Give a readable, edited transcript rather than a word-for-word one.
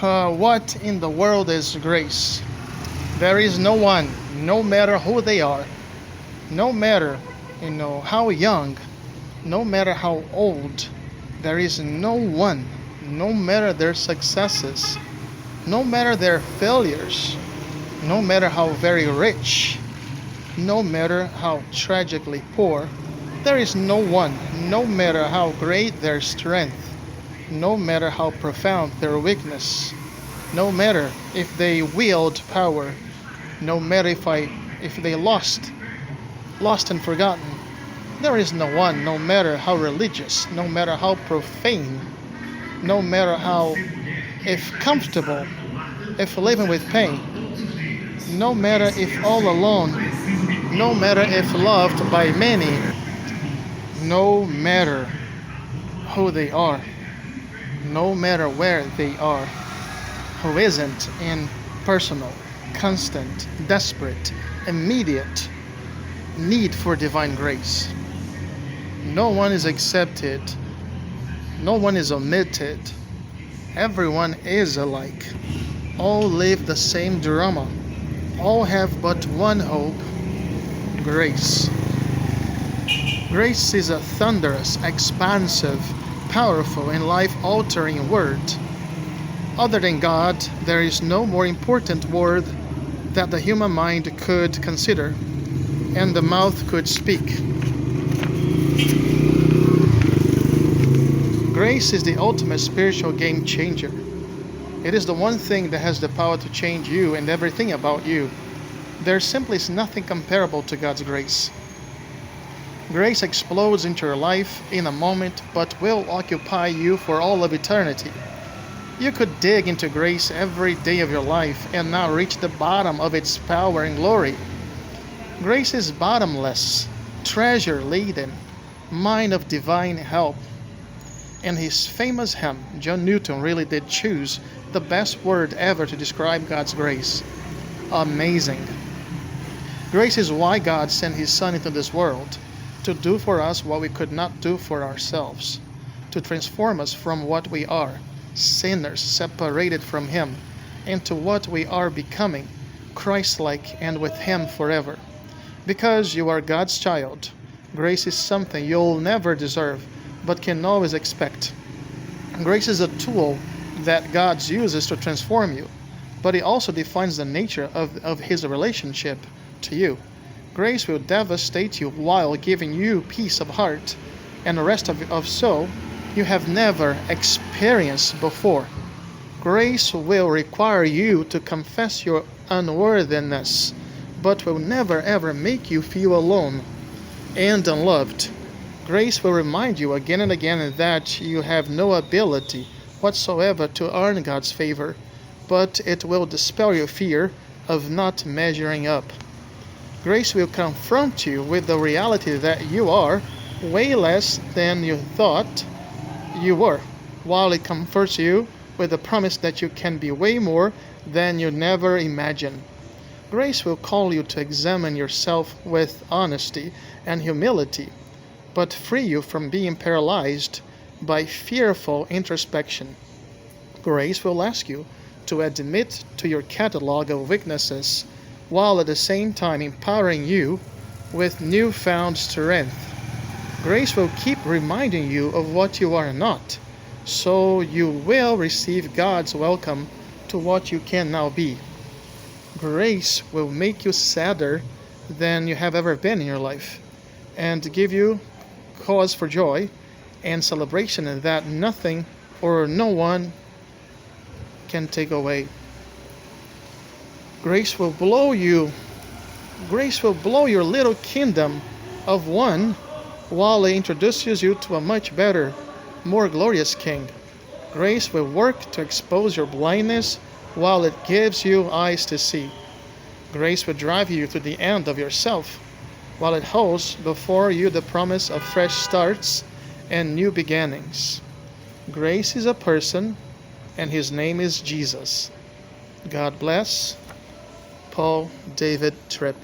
What in the world is grace? There is no one, no matter who they are, no matter how young, no matter how old. There is no one, no matter their successes, no matter their failures, no matter how very rich, no matter how tragically poor. There is no one, no matter how great their strength, no matter how profound their weakness, no matter if they wield power, no matter if they lost and forgotten. There is no one, no matter how religious, no matter how profane, no matter how if comfortable, if living with pain, no matter if all alone, no matter if loved by many, no matter who they are, no matter where they are, who isn't in personal, constant, desperate, immediate need for divine grace. No one is accepted, no one is omitted, everyone is alike. All live the same drama, all have but one hope: grace. Grace is a thunderous, expansive, powerful, and life altering word. Other than God, there is no more important word that the human mind could consider and the mouth could speak. Grace is the ultimate spiritual game changer. It is the one thing that has the power to change you and everything about you. There simply is nothing comparable to God's grace. Grace explodes into your life in a moment, but will occupy you for all of eternity. You could dig into grace every day of your life and not reach the bottom of its power and glory. Grace is bottomless, treasure-laden, mine of divine help. In his famous hymn, John Newton really did choose the best word ever to describe God's grace: amazing. Grace is why God sent his Son into this world, to do for us what we could not do for ourselves, to transform us from what we are, sinners separated from him, into what we are becoming, Christ-like and with him forever. Because you are God's child, grace is something you'll never deserve, but can always expect. Grace is a tool that God uses to transform you, but it also defines the nature of his relationship to you. Grace will devastate you while giving you peace of heart and rest of soul you have never experienced before. Grace will require you to confess your unworthiness, but will never ever make you feel alone and unloved. Grace will remind you again and again that you have no ability whatsoever to earn God's favor, but it will dispel your fear of not measuring up. Grace will confront you with the reality that you are way less than you thought you were, while it comforts you with the promise that you can be way more than you never imagined. Grace will call you to examine yourself with honesty and humility, but free you from being paralyzed by fearful introspection. Grace will ask you to admit to your catalog of weaknesses, while at the same time empowering you with newfound strength. Grace will keep reminding you of what you are not, so you will receive God's welcome to what you can now be. Grace will make you sadder than you have ever been in your life, and give you cause for joy and celebration that nothing or no one can take away. Grace will blow your little kingdom of one, while it introduces you to a much better, more glorious king. Grace will work to expose your blindness while it gives you eyes to see. Grace will drive you to the end of yourself, while it holds before you the promise of fresh starts and new beginnings. Grace is a person, and his name is Jesus. God bless. Paul David Tripp.